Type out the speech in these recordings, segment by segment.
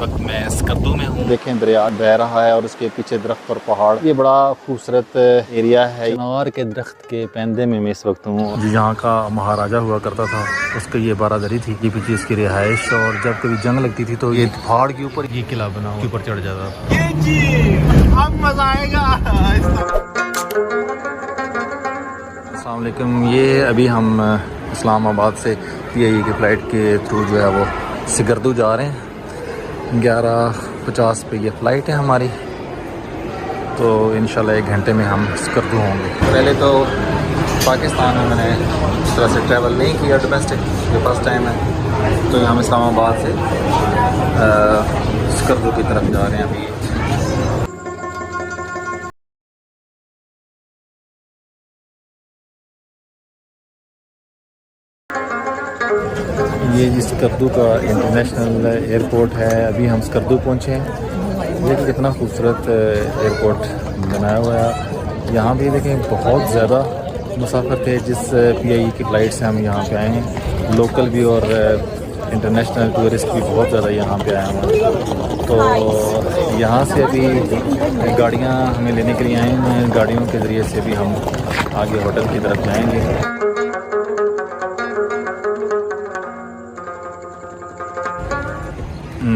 वक्त मैं स्कर्दू में हूँ। देखें दरिया बह रहा है और उसके पीछे दरख्त और पहाड़, ये बड़ा खूबसूरत एरिया है। चिनार के दरख्त के पैंदे में मैं इस वक्त हूँ। यहाँ का महाराजा हुआ करता था, उसकी ये बारादरी थी, ये पीछे इसकी रिहाइश, और जब कभी जंग लगती थी तो ये पहाड़ के ऊपर ये किला बना हुआ ऊपर चढ़ जाता था। ये जी अब मजा आएगा। अस्सलाम वालेकुम। ये अभी हम इस्लामाबाद से PIE की फ़्लाइट के थ्रू जो है वो स्कर्दू जा रहे हैं। 11:50 पे ये फ़्लाइट है हमारी, तो इंशाल्लाह 1 घंटे में हम स्कर्दू होंगे। पहले तो पाकिस्तान में मैंने इस तरह से ट्रैवल नहीं किया डोमेस्टिक, ये फर्स्ट टाइम है। तो हम इस्लामाबाद से स्कर्दू की तरफ जा रहे हैं अभी। ये जिस स्कर्दू का इंटरनेशनल एयरपोर्ट है, अभी हम स्कर्दू पहुँचे हैं। देखिए कितना खूबसूरत एयरपोर्ट बनाया हुआ है। यहाँ भी देखें बहुत ज़्यादा मुसाफिर थे जिस PIE की फ़्लाइट से हम यहाँ पे आए हैं। लोकल भी और इंटरनेशनल टूरिस्ट भी बहुत ज़्यादा यहाँ पे आए हैं। तो यहाँ से अभी गाड़ियाँ हमें लेने के लिए आए हैं। गाड़ियों के ज़रिए से भी हम आगे होटल की तरफ जाएँगे।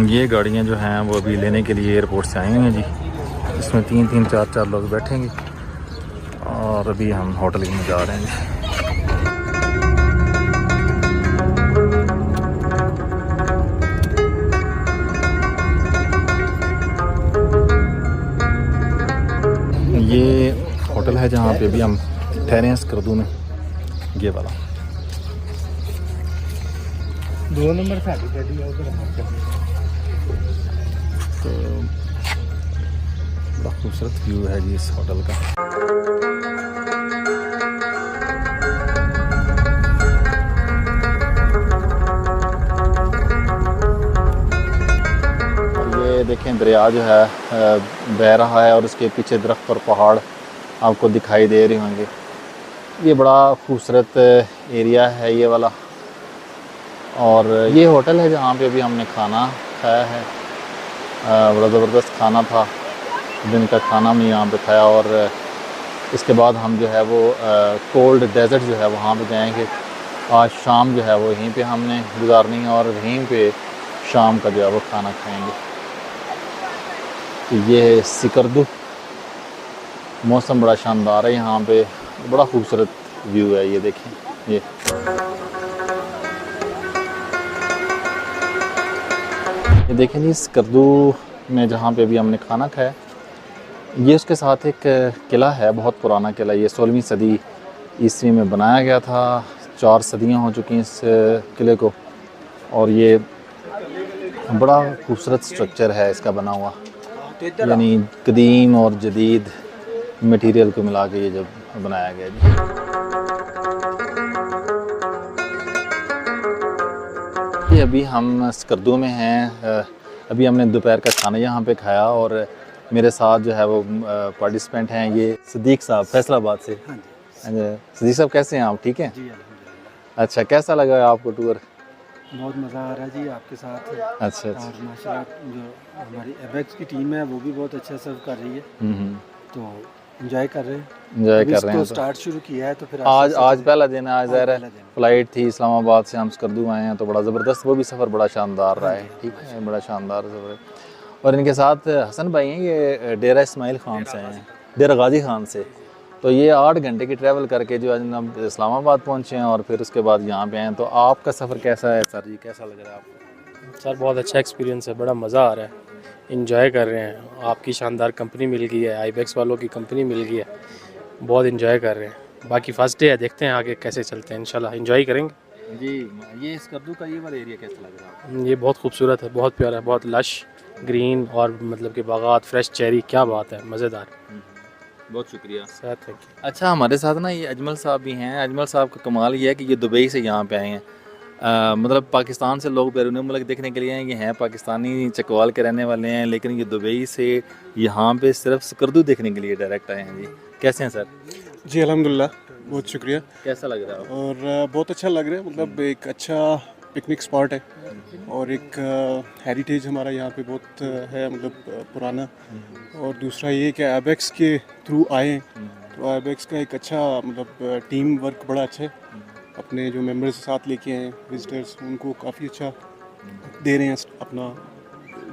ये गाड़ियाँ जो हैं वो अभी लेने के लिए एयरपोर्ट से आई हुई हैं जी। इसमें 3-3, 4-4 लोग बैठेंगे और अभी हम होटल में जा रहे हैं जी। ये होटल है जहाँ पे अभी हम ठहरे हैं स्कर्दू में, ये वाला 2 नंबर साड़ी। तो बड़ा खूबसूरत व्यू है जी इस होटल का। ये देखें दरिया जो है बह रहा है और उसके पीछे दरख्त और पहाड़ आपको दिखाई दे रहे होंगे। ये बड़ा खूबसूरत एरिया है ये वाला। और ये होटल है जहाँ पे अभी हमने खाना खाया है। बड़ा ज़बरदस्त खाना था, दिन का खाना हमने यहाँ पे खाया। और इसके बाद हम जो है वो कोल्ड डेजर्ट जो है वहाँ पे जाएंगे। आज शाम जो है वो यहीं पे हमने गुजारनी है और यहीं पे शाम का जो है वो खाना खाएंगे। तो ये है स्कर्दू। मौसम बड़ा शानदार है यहाँ पे, बड़ा खूबसूरत व्यू है। ये देखें, ये देखें जी स्कर्दू में जहाँ पे अभी हमने खाना खाया, ये उसके साथ एक किला है, बहुत पुराना किला। ये 16वीं सदी ईस्वी में बनाया गया था। 4 सदियाँ हो चुकी हैं इस किले को, और ये बड़ा खूबसूरत स्ट्रक्चर है इसका बना हुआ, यानी कदीम और जदीद मटेरियल को मिला के ये जब बनाया गया जी। अभी हम स्कर्दू में हैं। अभी हमने दोपहर का खाना यहाँ पे खाया और मेरे साथ जो है वो पार्टिसिपेंट हैं, ये सदीक साहब फैसलाबाद से। हाँ जी सदीक साहब, कैसे हैं आप? ठीक हैं जी। अच्छा, कैसा लगा आपको टूर? बहुत मज़ा आ रहा है जी आपके साथ। अच्छा। और माशाल्लाह जो हमारी एबेक्स की टीम है वो भी बहुत अच्छा सर्व कर रही है। तो एंजॉय कर रहे हैं। तो स्टार्ट शुरू किया है, तो फिर आज पहला दिन है। आज फ़्लाइट थी इस्लामाबाद से, हम स्कर्दू आए हैं, तो बड़ा ज़बरदस्त वो भी सफ़र बड़ा शानदार रहा है। ठीक है, बड़ा शानदार सफ़र है। और इनके साथ हसन भाई हैं, ये डेरा इस्माइल खान से हैं, डेरा गाजी खान से। तो ये 8 घंटे की ट्रैवल करके जो हम इस्लामाबाद पहुँचे हैं और फिर उसके बाद यहाँ पे आए। तो आपका सफ़र कैसा है सर जी, कैसा लग रहा है आपको? सर बहुत अच्छा एक्सपीरियंस है, बड़ा मज़ा आ रहा है, इंजॉय कर रहे हैं। आपकी शानदार कंपनी मिल गई है, आईबेक्स वालों की कंपनी मिल गई है, बहुत इंजॉय कर रहे हैं। बाकी फर्स्ट डे है, देखते हैं आगे कैसे चलते हैं, इंशाल्लाह इंजॉय करेंगे जी। ये स्कर्दू का ये वाला एरिया कैसा लग रहा है? ये बहुत खूबसूरत है, बहुत प्यारा है, बहुत लश ग्रीन और मतलब कि बागात, फ्रेश चेरी, क्या बात है, मज़ेदार। बहुत शुक्रिया सर, थैंक यू। अच्छा, हमारे साथ ना ये अजमल साहब भी हैं। अजमल साहब का कमाल ये है कि ये दुबई से यहाँ पे आए हैं। मतलब पाकिस्तान से लोग बैरून मुल्क देखने के लिए हैं, ये हैं पाकिस्तानी, चकवाल के रहने वाले हैं, लेकिन ये दुबई से यहाँ पे सिर्फ स्कर्दू देखने के लिए डायरेक्ट आए हैं जी। कैसे हैं सर? जी अल्हम्दुलिल्लाह, बहुत शुक्रिया। कैसा लग रहा है? और बहुत अच्छा लग रहा है, मतलब एक अच्छा पिकनिक स्पॉट है और एक हेरिटेज हमारा यहाँ पे बहुत है, मतलब पुराना। और दूसरा ये कि आईबेक्स के थ्रू आए तो आईबेक्स का एक अच्छा मतलब टीम वर्क बड़ा अच्छा है। अपने जो मेंबर्स साथ लेके आए विजिटर्स, उनको काफ़ी अच्छा दे रहे हैं, अपना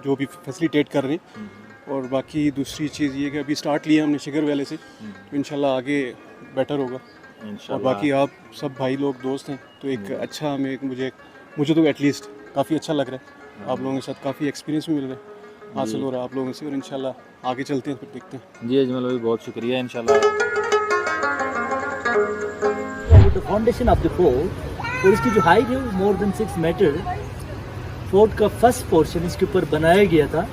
जो भी फैसिलिटेट कर रहे हैं। और बाकी दूसरी चीज़ ये कि अभी स्टार्ट लिया हमने शिगर वैले से, तो इंशाल्लाह आगे बेटर होगा। और बाकी आप सब भाई लोग दोस्त हैं, तो एक अच्छा मुझे तो एटलीस्ट काफ़ी अच्छा लग रहा है। आप लोगों के साथ काफ़ी एक्सपीरियंस भी मिल रहा है, हासिल हो रहा है आप लोगों से, और इंशाल्लाह आगे चलते हैं, फिर देखते हैं। जी अजमल भाई बहुत शुक्रिया। इंशाल्लाह the foundation of the fort, और इसकी जो हाइट है वो मोर देन 6 मीटर। फोर्ट का फर्स्ट पोर्शन इसके ऊपर बनाया गया था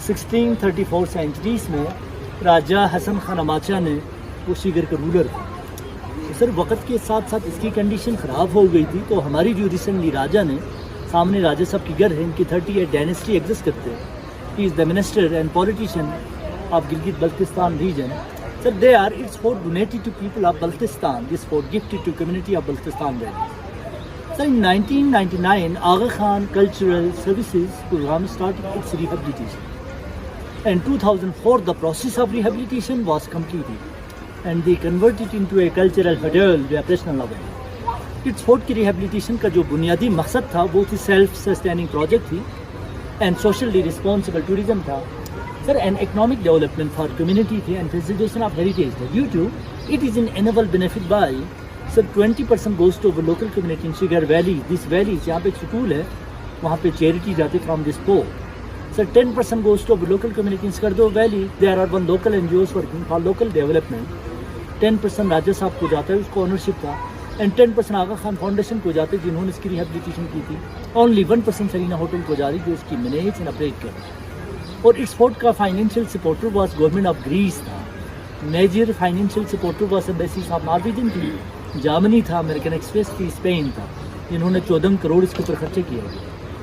1634 सेंचुरीज में। राजा हसन खान अमाचा ने, वो शिगर का रूलर था। तो सर वक्त के साथ साथ इसकी कंडीशन ख़राब हो गई थी, तो हमारी जो रिसेंटली राजा ने, सामने राजा साहब की घर है, इनकी 38 डायनेस्टी एग्जिस्ट करते हैं। He is the minister and politician of Gilgit Baltistan region. Sir, its fort donated to people of Baltistan. This fort gifted to community of Baltistan Valley. Sir, in 1999, Aga Khan Cultural Services program started its rehabilitation. In 2004, the process of rehabilitation was completed, and they converted it into a cultural hotel with operational level. Its fort की rehabilitation का जो बुनियादी मकसद था वो थी self sustaining project थी and socially responsible tourism था. Sir, an economic development for community थी and preservation of heritage था. Due to it is an annual benefit by, sir, 20% goes to our local community in Shigar Valley. This valley, जहाँ पे एक school है, वहाँ पे charity जाती from this port. Sir, 10% goes to our local community in Skardo Valley. There are one local NGOs working for local development. 10% राजा साहब को जाता है, उसको ओनरशिप था, and 10% आगा खान फाउंडेशन को जाते हैं जिन्होंने इसकी रिहेबिलिटेशन की थी। Only 1% सरीना होटल को जा रही जो इसकी मैनेज एंड ऑपरेट कर रही। और इस फोर्ट का financial supporter was government of Greece था। Major financial supporter was embassies of Norwegian थी, जर्मनी था, अमेरिकन एक्सप्रेस थी, स्पेन था, जिन्होंने 14 करोड़ इसके ऊपर खर्चे किए।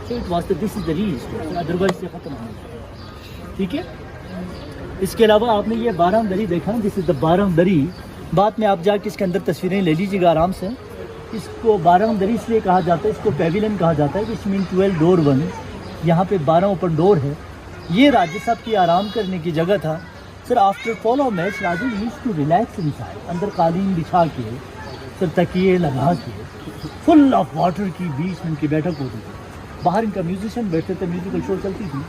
So it was this is the reason, otherwise से ख़त्म होना। ठीक है, इसके अलावा आपने ये बारह दरी देखा, दिस इज़ द बारह दरी। बाद में आप जाके इसके अंदर तस्वीरें ले लीजिएगा आराम से। इसको बारह दरी इसलिए कहा जाता है, इसको पेविलियन कहा जाता है, विच मीन 12 डोर वन। यहाँ पे 12 ओपन डोर है। ये राजा साहब की आराम करने की जगह था। Sir after fall of match raja used to relax inside, अंदर कालीन बिछा के, सर तकिए लगा के, फुल ऑफ वाटर की बीच में इनकी बैठक होती थी। बाहर इनका म्यूजिशियन बैठते थे, म्यूजिकल शो चलती थी।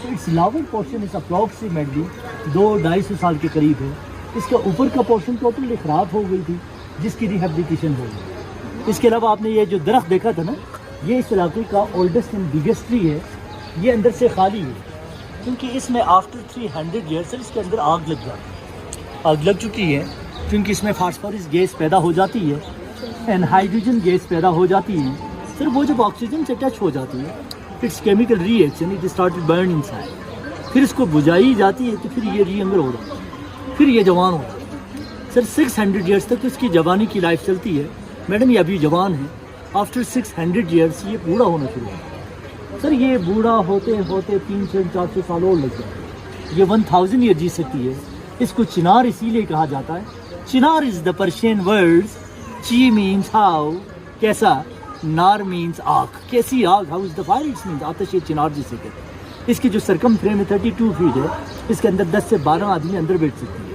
तो इट्स लावर पोर्शन इस अप्रॉक्सीमेटली 200-250 साल के करीब है। इसका ऊपर का पोर्शन टोटली ख़राब हो गई थी, जिसकी रिहेबिलिटेशन हो गई। इसके अलावा आपने ये जो दरख्त देखा था ना, ये इस इलाके का ओल्डेस्ट एंड बिगेस्ट ट्री है। ये अंदर से खाली है क्योंकि इसमें आफ्टर 300 ईयर्स इसके अंदर आग लग जाती है। आग लग चुकी है क्योंकि इसमें फास्फोरस गैस पैदा हो जाती है एंड हाइड्रोजन गैस पैदा हो जाती है। सर वो जब ऑक्सीजन से टच हो जाती है, it's chemical reaction, it started burn inside. फिर इसको बुझाई जाती है तो फिर ये रीअंगर हो रहा है, फिर ये जवान हो रहा है। सर 600 ईयर्स तक इसकी जवानी की लाइफ चलती है। मैडम ये अभी जवान है, आफ्टर 600 ईयर्स ये बूढ़ा होना शुरू होता है। सर ये बूढ़ा होते होते 300-400 साल और लग जाए। ये 1000 ईयर जी सकती है। इसको चिनार इसीलिए कहा जाता है। Chinar is the Persian words, chi means how, कैसा, नार मीन्स आग, कैसी आग, how is the fire, it's means आतिश। चिनार जी सकते हैं। इसकी जो सरकम फ्रेम है 32 फीट है। इसके अंदर 10 से 12 आदमी अंदर बैठ सकती है।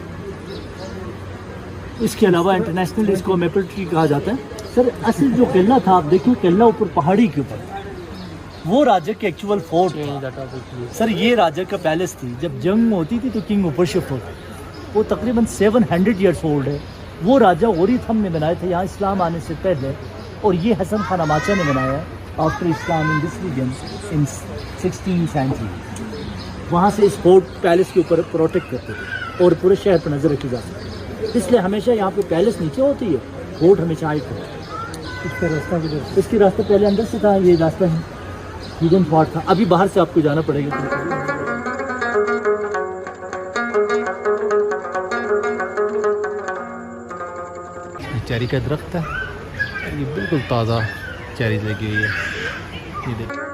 इसके अलावा इंटरनेशनल इसको मेपल ट्री कहा जाता है। सर असल जो किला था, आप देखिए किला ऊपर पहाड़ी के ऊपर, वो राजा के एक्चुअल फोर्ट था। सर ये राजा का पैलेस थी। जब जंग होती थी तो किंग ऊपर शिफ्ट होता। वो तकरीबन 700 ईयर्स ओल्ड है। वो राजा ओरिथम ने बनाए थे यहाँ इस्लाम आने से पहले, और ये हसन खान अमाचा ने बनाया after Islam in this region in 16th century. वहाँ से इस फोर्ट पैलेस के ऊपर प्रोटेक्ट करते थे और पूरे शहर पर नज़र रखी जाती है। इसलिए हमेशा यहाँ पे पैलेस नीचे होती है, फोर्ट हमेशा हाइट होता है। इसका रास्ता किधर? इसकी रास्ता पहले अंदर से था, ये रास्ता है हिडन स्पॉट था। अभी बाहर से आपको जाना पड़ेगा। चेरी का दरख्त है, ये बिल्कुल ताज़ा चेरी लगी हुई है। ये देखिए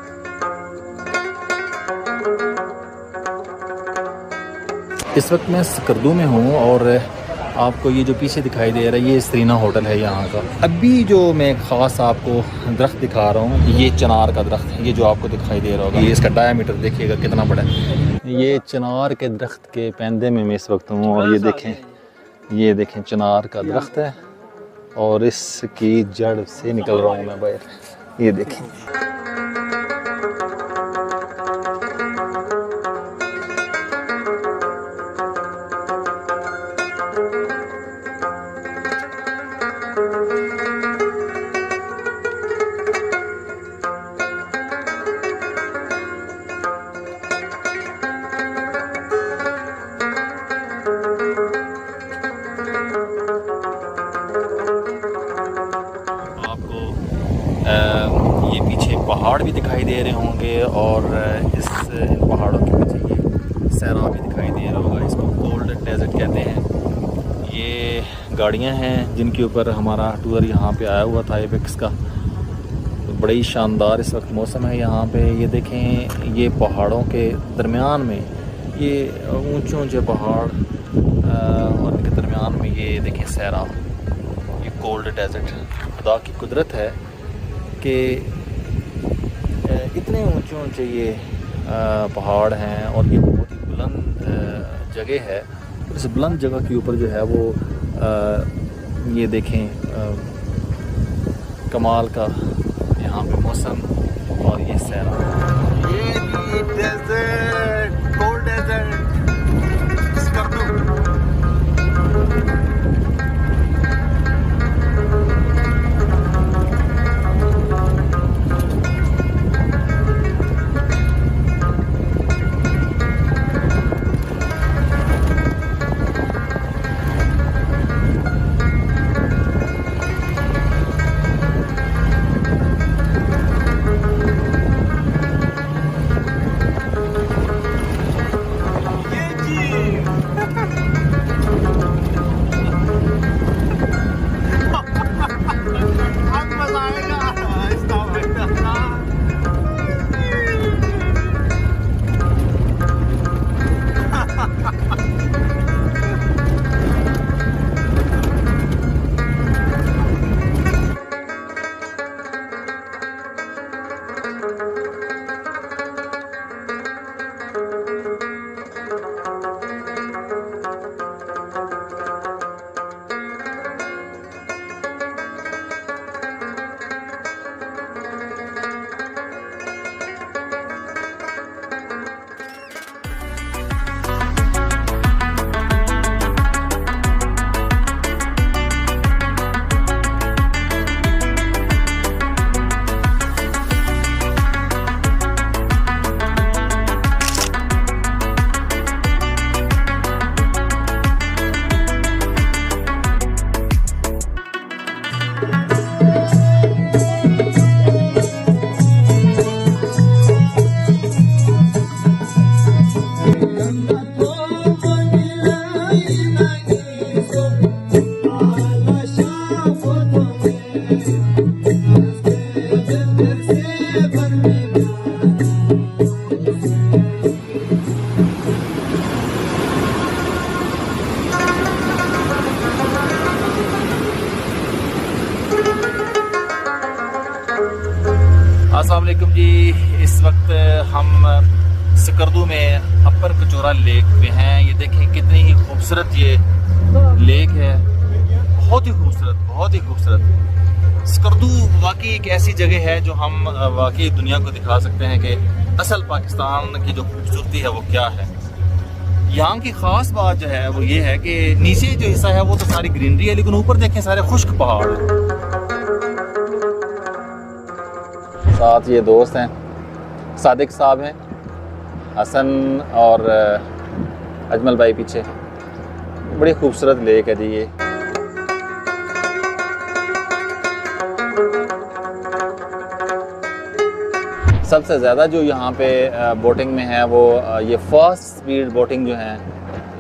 इस वक्त मैं स्कर्दू में हूँ और आपको ये जो पीछे दिखाई दे रहा है ये सरीना होटल है यहाँ का। अभी जो मैं ख़ास आपको दरख्त दिखा रहा हूँ ये चिनार का दरख्त है, ये जो आपको दिखाई दे रहा होगा। ये इसका डायामीटर देखिएगा कितना बड़ा है। ये चिनार के दरख्त के पैंदे में मैं इस वक्त हूँ और ये देखें चिनार का दरख्त है और इसकी जड़ से निकल रहा हूँ मैं बाहर। ये देखें ये पीछे पहाड़ भी दिखाई दे रहे होंगे और इन पहाड़ों के पीछे ये सहरा भी दिखाई दे रहा होगा। इसको कोल्ड डेजर्ट कहते हैं। ये गाड़ियां हैं जिनके ऊपर हमारा टूर यहाँ पे आया हुआ था आईबेक्स का। तो बड़ा ही शानदार इस वक्त मौसम है यहाँ पे। ये देखें ये पहाड़ों के दरमियान में ये ऊंचे ऊंचे पहाड़ और इनके दरमियान में ये देखें सहरा, ये कोल्ड डेजर्ट। खुदा की कुदरत है कि इतने ऊंचे ऊंचे ये पहाड़ हैं और ये बहुत ही बुलंद जगह है। इस बुलंद जगह के ऊपर जो है वो ये देखें कमाल का यहाँ पे मौसम और ये सहरा। ये डेजर्ट, कोल्ड डेजर्ट अस्सलाम वालेकुम जी। इस वक्त हम सकरदू में अपर कचोरा लेक पे हैं। ये देखें कितनी ही खूबसूरत ये लेक है, बहुत ही खूबसूरत। सकरदू वाकई एक ऐसी जगह है जो हम वाकई दुनिया को दिखा सकते हैं कि असल पाकिस्तान की जो खूबसूरती है वो क्या है। यहाँ की ख़ास बात जो है वो ये है कि नीचे जो हिस्सा है वो तो सारी ग्रीनरी है, लेकिन ऊपर देखें सारे खुश्क पहाड़ हैं। साथ ये दोस्त हैं, सादिक साहब हैं, हसन और अजमल भाई पीछे। बड़ी खूबसूरत लेक है जी ये। सबसे ज़्यादा जो यहाँ पे बोटिंग में है वो ये फास्ट स्पीड बोटिंग जो है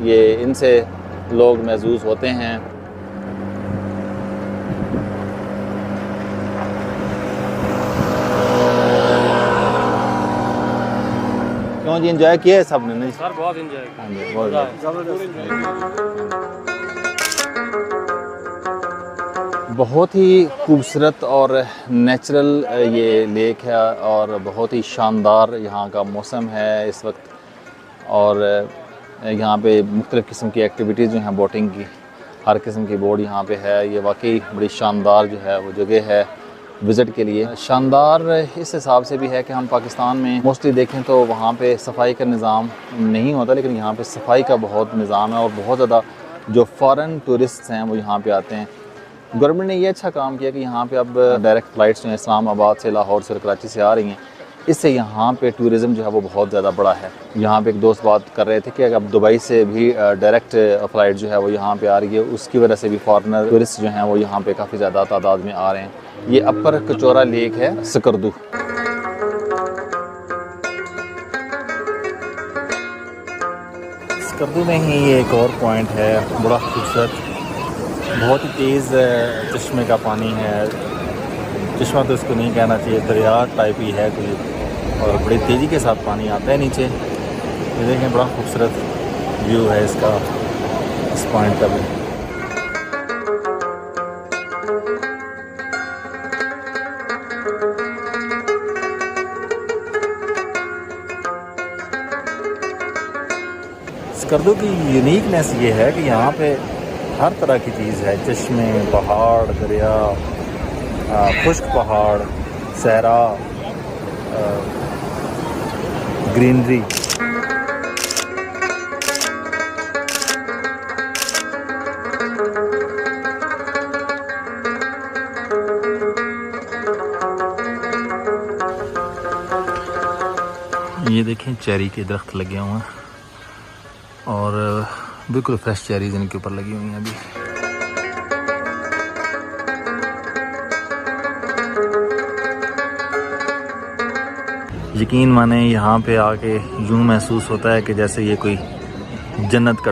ये इनसे लोग महसूस होते हैं। क्यों जी, एंजॉय किया है सबने? नहीं सर, बहुत एंजॉय बहुत ज़बरदस्त। बहुत ही खूबसूरत और नेचुरल ये लेक है और बहुत ही शानदार यहाँ का मौसम है इस वक्त। और यहाँ पे मुख्तलिफ़ किस्म की एक्टिविटीज़ जो हैं बोटिंग की, हर किस्म की बोट यहाँ पे है। ये वाकई बड़ी शानदार जो है वो जगह है विज़िट के लिए। शानदार इस हिसाब से भी है कि हम पाकिस्तान में मोस्टली देखें तो वहाँ पे सफाई का निज़ाम नहीं होता, लेकिन यहाँ पे सफाई का बहुत निज़ाम है और बहुत ज़्यादा जो फ़ॉरेन टूरिस्ट हैं वो यहाँ पे आते हैं। गवर्नमेंट ने ये अच्छा काम किया कि यहाँ पे अब डायरेक्ट फ़्लाइट्स जो हैं इस्लामाबाद से, लाहौर से और कराची से आ रही हैं। इससे यहाँ पे टूरिज़म जो है वो बहुत ज़्यादा बड़ा है। यहाँ पे एक दोस्त बात कर रहे थे कि अब दुबई से भी डायरेक्ट फ़्लाइट जो है वो यहाँ पे आ रही है, उसकी वजह से भी फॉरेनर टूरिस्ट जो हैं वो यहाँ पे काफ़ी ज़्यादा तादाद में आ रहे हैं। ये अपर कचौरा लेक है स्कर्दू। स्कर्दू में ही ये एक और पॉइंट है बड़ा खूबसूरत, बहुत ही तेज़ चश्मे का पानी है। चश्मा तो इसको नहीं कहना चाहिए, दरिया टाइप ही है कोई, और बड़ी तेज़ी के साथ पानी आता है नीचे। ये देखें बड़ा खूबसूरत व्यू है इसका, इस पॉइंट का भी। स्कर्दू की यूनिकनेस ये है कि यहाँ पे हर तरह की चीज़ है, चश्मे, पहाड़, दरिया, खुश्क पहाड़, सहरा, ग्रीनरी। ये देखें चेरी के दरख्त लगे हुए हैं और बिल्कुल फ्रेश चेरीज इनके ऊपर लगी हुई हैं अभी। यकीन माने यहाँ पे आके यूँ महसूस होता है कि जैसे ये कोई जन्नत का।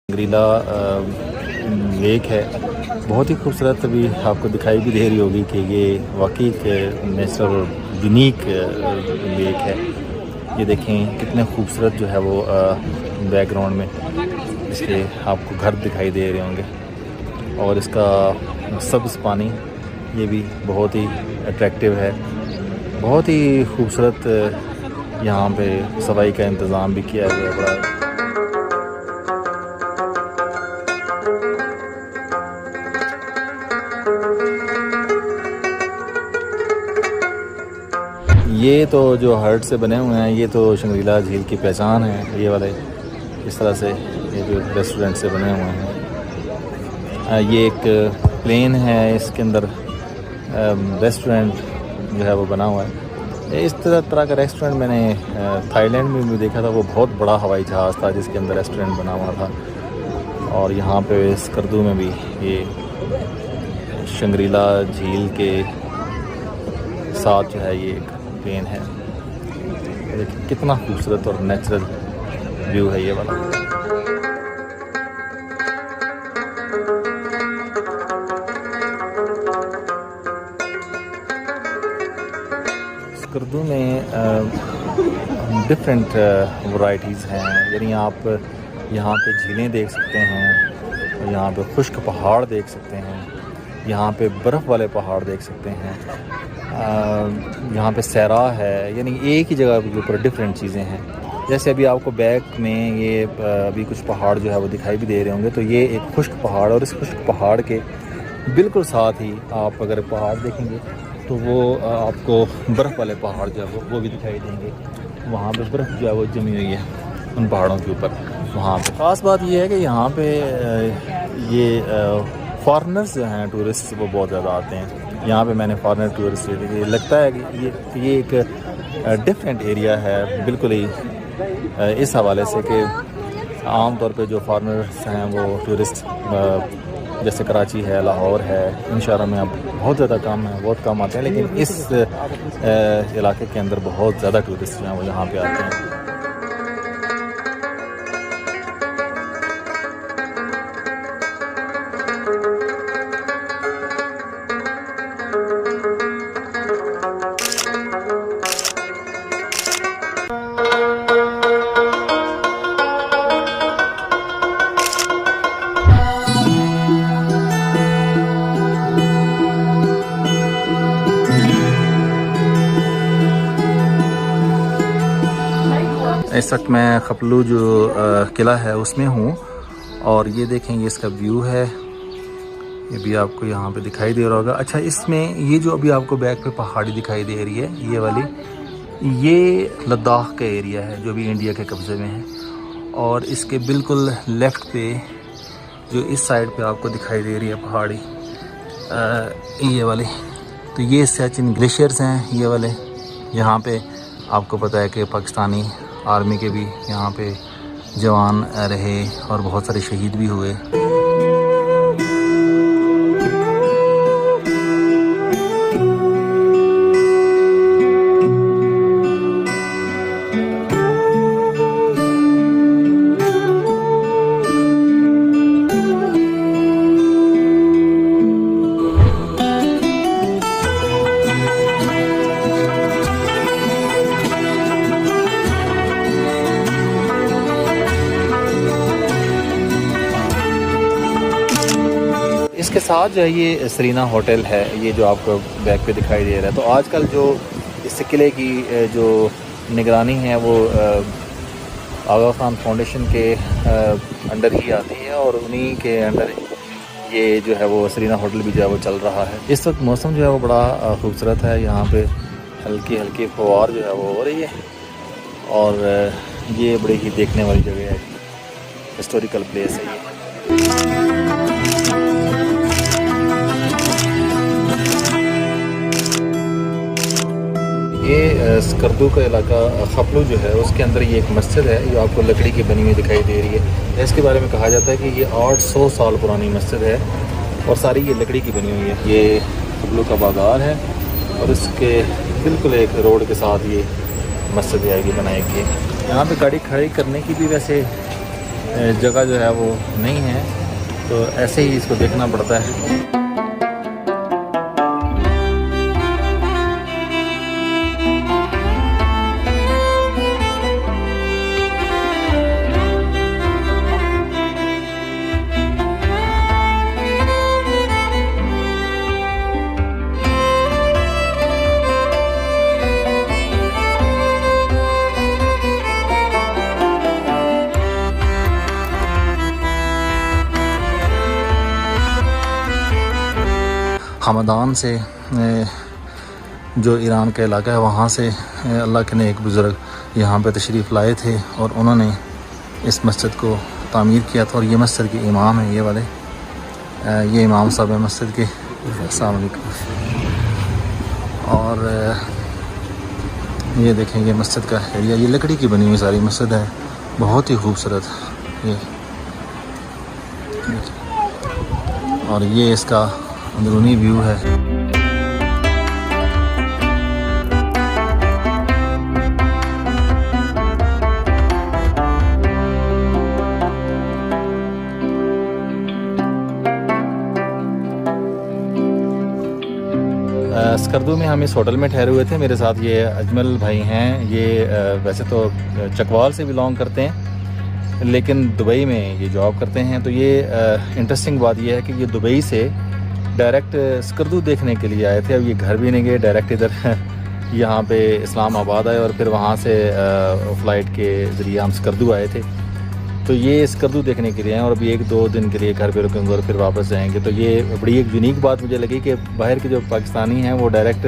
शंग्रीला लेक है, बहुत ही खूबसूरत। अभी आपको दिखाई भी दे रही होगी कि ये वाकई एक नेचुरल और यूनिक लेक है। ये देखें कितने खूबसूरत जो है वो बैकग्राउंड में इसके आपको घर दिखाई दे रहे होंगे, और इसका सब्ज़ पानी ये भी बहुत ही अट्रैक्टिव है। बहुत ही खूबसूरत यहाँ पे सफाई का इंतज़ाम भी किया गया बड़ा। ये तो जो हर्ट से बने हुए हैं ये तो शंग्रीला झील की पहचान है। ये वाले इस तरह से ये जो रेस्टोरेंट से बने हुए हैं। ये एक प्लेन है, इसके अंदर रेस्टोरेंट जो है वो बना हुआ है। इस तरह का रेस्टोरेंट मैंने थाईलैंड में भी देखा था, वो बहुत बड़ा हवाई जहाज़ था जिसके अंदर रेस्टोरेंट बना हुआ था। और यहाँ पे स्कर्दू में भी ये शंग्रीला झील के साथ जो है ये एक प्लेन है। देखिए कितना खूबसूरत और नेचुरल व्यू है ये वाला। स्कर्दू में डिफरेंट वैरायटीज़ हैं, यानी आप यहाँ पे झीलें देख सकते हैं, यहाँ पे खुश्क पहाड़ देख सकते हैं, यहाँ पे बर्फ़ वाले पहाड़ देख सकते हैं, यहाँ पे सहरा है। यानी एक ही जगह के ऊपर डिफरेंट चीज़ें हैं। जैसे अभी आपको बैक में ये अभी कुछ पहाड़ जो है वो दिखाई भी दे रहे होंगे, तो ये एक खुश्क पहाड़, और इस खुश्क पहाड़ के बिल्कुल साथ ही आप अगर पहाड़ देखेंगे तो वो आपको बर्फ़ वाले पहाड़ जो है वो भी दिखाई देंगे। वहाँ पे बर्फ़ जो है वो जमी हुई है उन पहाड़ों के ऊपर। वहाँ पे ख़ास बात ये है कि यहाँ पे ये फॉरेनर्स जो हैं टूरिस्ट वो बहुत ज़्यादा आते हैं। यहाँ पे मैंने फॉरेनर टूरिस्ट देखे, लगता है कि ये एक डिफरेंट एरिया है बिल्कुल ही इस हवाले से कि आम तौर पे जो फॉरेनर्स हैं वो टूरिस्ट जैसे कराची है, लाहौर है, इन शहरों में अब बहुत ज़्यादा कम है, बहुत कम आते हैं, लेकिन इस इलाके के अंदर बहुत ज़्यादा टूरिस्ट जो हैं वो यहाँ पे आते हैं। इस वक्त मैं खपलू जो किला है उसमें हूँ और ये देखें ये इसका व्यू है, ये भी आपको यहाँ पे दिखाई दे रहा होगा। अच्छा, इसमें ये जो अभी आपको बैक पे पहाड़ी दिखाई दे रही है ये वाली, ये लद्दाख का एरिया है जो भी इंडिया के कब्ज़े में है। और इसके बिल्कुल लेफ़्ट पे जो इस साइड पे आपको दिखाई दे रही है पहाड़ी ये वाली, तो ये सियाचिन ग्लेशियर्स हैं ये वाले। यहाँ पे आपको पता है कि पाकिस्तानी आर्मी के भी यहाँ पे जवान रहे और बहुत सारे शहीद भी हुए। इसके साथ जो है ये सरीना होटल है, ये जो आपको बैक पे दिखाई दे रहा है। तो आजकल जो इस किले की जो निगरानी है वो आगा खान फाउंडेशन के अंडर ही आती है और उन्हीं के अंडर ये जो है वो सरीना होटल भी जो है वो चल रहा है। इस वक्त मौसम जो है वो बड़ा खूबसूरत है, यहाँ पे हल्की हल्की फवार जो है वो हो रही है और ये बड़ी ही देखने वाली जगह है, हिस्टोरिकल प्लेस है ये स्कर्दू का इलाका खपलू जो है उसके अंदर ये एक मस्जिद है जो आपको लकड़ी की बनी हुई दिखाई दे रही है। इसके बारे में कहा जाता है कि ये 800 साल पुरानी मस्जिद है और सारी ये लकड़ी की बनी हुई है। ये खपलू का बाज़ार है और इसके बिल्कुल एक रोड के साथ ये मस्जिद आएगी बनाई गई। यहाँ पे गाड़ी खड़ी करने की भी वैसे जगह जो है वो नहीं है, तो ऐसे ही इसको देखना पड़ता है। हमदान से जो ईरान का इलाका है वहाँ से अल्लाह के नेक बुज़ुर्ग यहाँ पे तशरीफ़ लाए थे और उन्होंने इस मस्जिद को तामीर किया था। और ये मस्जिद के इमाम हैं ये वाले, ये इमाम साहब हैं मस्जिद के। अस्सलाम वालेकुम। और ये देखें ये मस्जिद का एरिया, ये लकड़ी की बनी हुई सारी मस्जिद है, बहुत ही खूबसूरत ये। और ये इसका अंदरूनी व्यू है। स्कर्दू में हम इस होटल में ठहरे हुए थे, मेरे साथ ये अजमल भाई हैं। ये वैसे तो चकवाल से बिलोंग करते हैं लेकिन दुबई में ये जॉब करते हैं। तो ये इंटरेस्टिंग बात ये है कि ये दुबई से डायरेक्ट स्कर्दू देखने के लिए आए थे। अब ये घर भी नहीं गए, डायरेक्ट इधर यहाँ पे इस्लामाबाद आए और फिर वहाँ से फ़्लाइट के ज़रिए हम स्कर्दू आए थे। तो ये स्कर्दू देखने के लिए आए और अभी 1-2 दिन के लिए घर पे रुकेंगे और फिर वापस जाएंगे। तो ये बड़ी एक यूनिक बात मुझे लगी कि बाहर के जो पाकिस्तानी हैं वो डायरेक्ट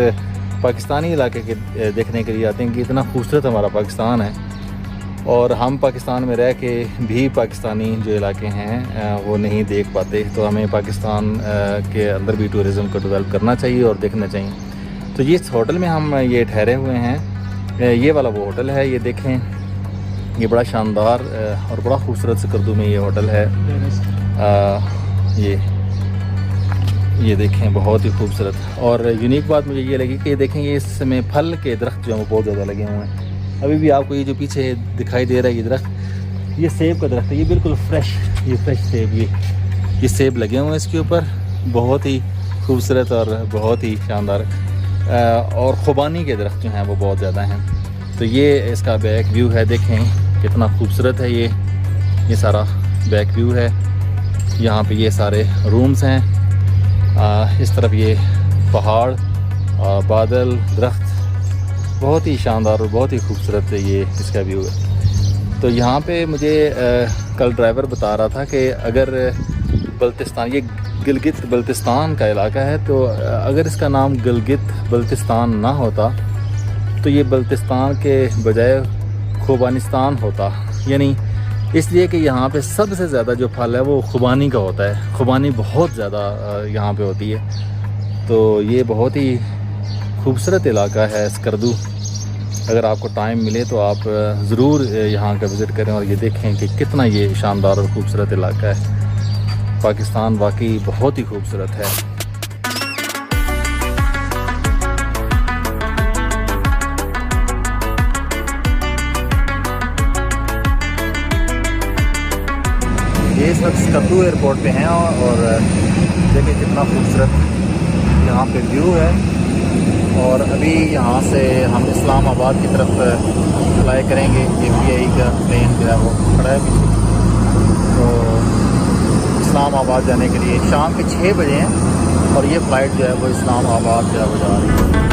पाकिस्तानी इलाके के देखने के लिए आते हैं कि इतना खूबसूरत हमारा पाकिस्तान है। और हम पाकिस्तान में रह के भी पाकिस्तानी जो इलाके हैं वो नहीं देख पाते, तो हमें पाकिस्तान के अंदर भी टूरिज़म को डेवलप करना चाहिए और देखना चाहिए। तो ये इस होटल में हम ये ठहरे हुए हैं, ये वाला वो होटल है, ये देखें, ये बड़ा शानदार और बड़ा खूबसूरत सकर्दू में ये होटल है। ये देखें, बहुत ही खूबसूरत। और यूनिक बात मुझे ये लगी कि ये देखें, ये इसमें फल के दरख्त जो हैं वो बहुत ज़्यादा लगे हुए हैं। अभी भी आपको ये जो पीछे दिखाई दे रहा है ये दरख्त, ये सेब का दरख्त है, ये बिल्कुल फ्रेश, ये फ्रेश सेब, ये सेब लगे हुए हैं इसके ऊपर, बहुत ही खूबसूरत और बहुत ही शानदार। और खुबानी के दरख्त जो हैं वो बहुत ज़्यादा हैं। तो ये इसका बैक व्यू है, देखें कितना खूबसूरत है ये सारा बैक व्यू है। यहाँ पे ये सारे रूम्स हैं, इस तरफ ये पहाड़, बादल, दरख्त, बहुत ही शानदार और बहुत ही खूबसूरत ये इसका व्यू है। तो यहाँ पे मुझे कल ड्राइवर बता रहा था कि अगर बल्तिस्तान, ये गिलगित बल्तिस्तान का इलाका है, तो अगर इसका नाम गिलगित बल्तिस्तान ना होता तो ये बल्तिस्तान के बजाय खुबानिस्तान होता। यानी इसलिए कि यहाँ पे सबसे ज़्यादा जो फल है वो खुबानी का होता है, खुबानी बहुत ज़्यादा यहाँ पे होती है। तो ये बहुत ही खूबसूरत इलाका है स्कर्दू। अगर आपको टाइम मिले तो आप ज़रूर यहाँ का विज़िट करें और ये देखें कि कितना ये शानदार और ख़ूबसूरत इलाका है। पाकिस्तान वाकई बहुत ही खूबसूरत है। ये इस वक्त स्कर्दू एयरपोर्ट पे हैं और देखिए कितना खूबसूरत यहाँ पे व्यू है। और अभी यहाँ से हम इस्लामाबाद की तरफ फ्लाई करेंगे। ये VI का प्लेन जो है वो खड़ा है पीछे, तो इस्लामाबाद जाने के लिए शाम के 6 बजे हैं और ये फ़्लाइट जो है वो इस्लामाबाद जो है वो जा रही है।